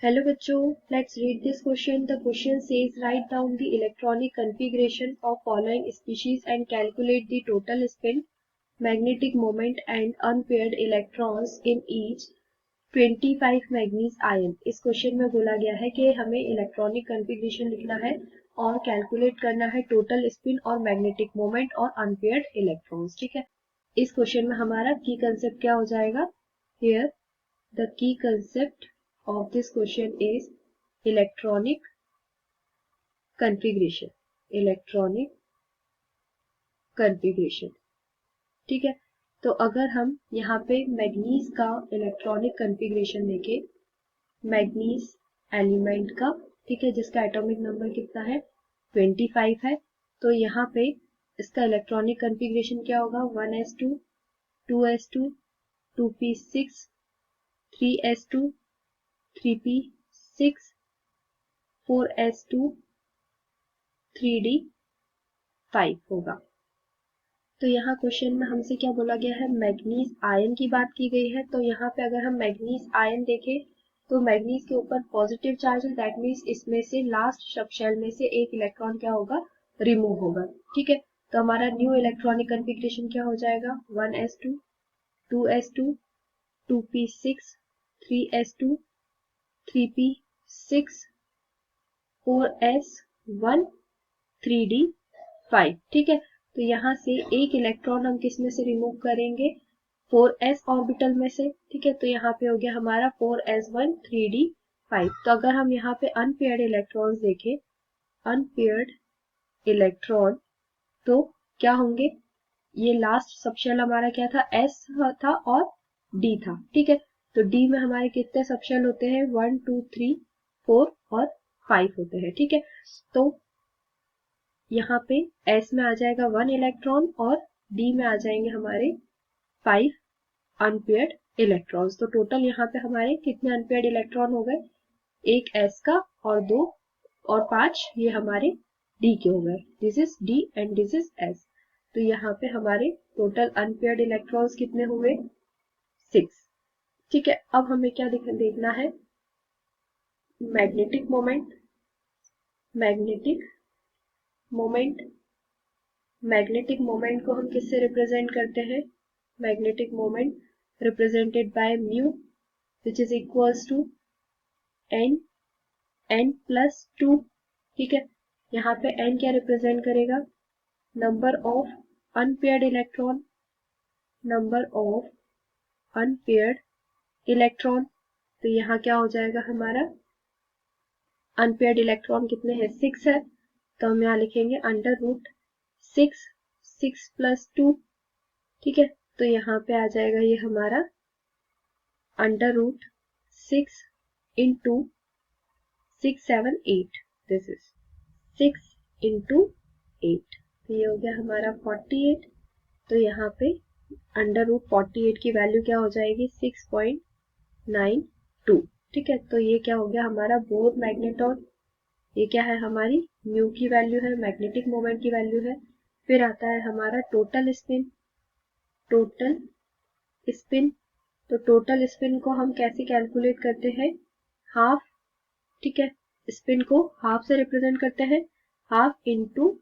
Hello बच्चों, let's read this question. The question says write down the electronic configuration of following species and calculate the total spin, magnetic moment and unpaired electrons in each 25 manganese ion. इस question में बोला गया है कि हमें electronic configuration लिखना है और कैलकुलेट करना है टोटल स्पिन और मैग्नेटिक मोमेंट और अनपेयर्ड इलेक्ट्रॉन्स। ठीक है, इस क्वेश्चन में हमारा की कंसेप्ट क्या हो जाएगा? Here the key concept of this question is electronic configuration. electronic configuration. ठीक है, तो अगर हम यहाँ पे मैग्नीज का इलेक्ट्रॉनिक कन्फिग्रेशन देखें, मैग्नीज एलिमेंट का, ठीक है, जिसका एटॉमिक नंबर कितना है 25 है, तो यहाँ पे इसका इलेक्ट्रॉनिक कन्फिग्रेशन क्या होगा? 1s2 2s2 2p6 3s2 3p6 4s2 3d5 होगा। तो यहाँ क्वेश्चन में हमसे क्या बोला गया है? मैग्नीज आयन की बात की गई है। तो यहाँ पे अगर हम मैग्नीज आयन देखें तो मैग्नीज के ऊपर पॉजिटिव चार्ज है, दैट मीन्स इसमें से लास्ट सब शेल में से एक इलेक्ट्रॉन क्या होगा? रिमूव होगा। ठीक है, तो हमारा न्यू इलेक्ट्रॉनिक कन्फिग्रेशन क्या हो जाएगा? 1s2 2s2 2p6 3s2 3p6 4s1 3d5। ठीक है, तो यहाँ से एक इलेक्ट्रॉन हम किस में से रिमूव करेंगे? 4s ऑर्बिटल में से। ठीक है, तो यहाँ पे हो गया हमारा 4s1 3d5। तो अगर हम यहाँ पे अनपेयर्ड इलेक्ट्रॉन्स देखें, अनपेयर्ड इलेक्ट्रॉन तो क्या होंगे? ये लास्ट सबशेल हमारा क्या था? s था और d था। ठीक है, तो d में हमारे कितने सबशेल होते हैं? 1 2 3 4 और 5 होते हैं। ठीक है, तो यहाँ पे s में आ जाएगा 1 इलेक्ट्रॉन और d में आ जाएंगे हमारे 5 अनपेयर्ड इलेक्ट्रॉन्स। तो टोटल यहाँ पे हमारे कितने अनपेयर्ड इलेक्ट्रॉन हो गए? एक s का और 2 और 5 ये हमारे d के हो गए। This is d and this is s। तो यहाँ पे हमारे टोटल अनपेयर्ड इलेक्ट्रॉन्स कितने हुए? 6। ठीक है, अब हमें क्या देखना है? Magnetic moment, magnetic moment, magnetic moment को हम किससे रिप्रेजेंट करते हैं? Magnetic moment represented by mu which is equals to n plus 2। ठीक है, यहाँ पे n क्या रिप्रेजेंट करेगा? Number of unpaired electron, number of unpaired electron. तो यहाँ क्या हो जाएगा हमारा? अनपेयर्ड इलेक्ट्रॉन कितने हैं? 6 है, तो हम यहाँ लिखेंगे अंडर रूट 6 प्लस 2। ठीक है, तो यहाँ पे आ जाएगा ये हमारा under root 6 into 6 7 8। This is 6 into 8, तो ये हो गया हमारा 48। तो यहाँ पे अंडर रूट 48 की वैल्यू क्या हो जाएगी? 6.92। ठीक है, तो ये क्या हो गया हमारा? Bore magneton. ये क्या है? हमारी म्यू की वैल्यू है, मैग्नेटिक मोमेंट की वैल्यू है। फिर आता है हमारा टोटल स्पिन, टोटल स्पिन। तो टोटल स्पिन को हम कैसे कैलकुलेट करते हैं? हाफ। ठीक है, स्पिन को हाफ से रिप्रेजेंट करते हैं, half into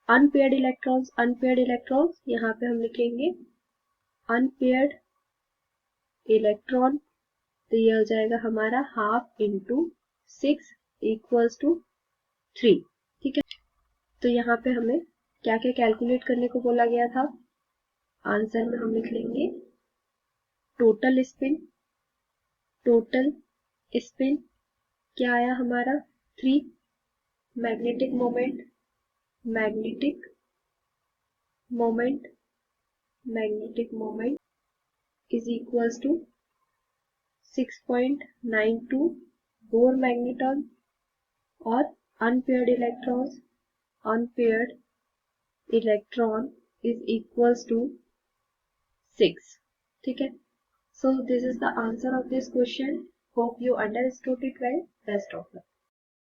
unpaired electrons. Unpaired electrons यहाँ पे हम लिखेंगे अनपेयर्ड इलेक्ट्रॉन। तो ये हो जाएगा हमारा हाफ इंटू 6 इक्वल्स टू 3। ठीक है, तो यहाँ पे हमें क्या क्या कैलकुलेट करने को बोला गया था? आंसर में हम लिख लेंगे टोटल स्पिन, टोटल स्पिन क्या आया हमारा? 3। Magnetic moment, magnetic moment, magnetic moment is equals to 6.92 Bohr magneton और unpaired electrons, unpaired electron is equals to 6। ठीक है, so this is the answer of this question. Hope you understood it well. Best of luck.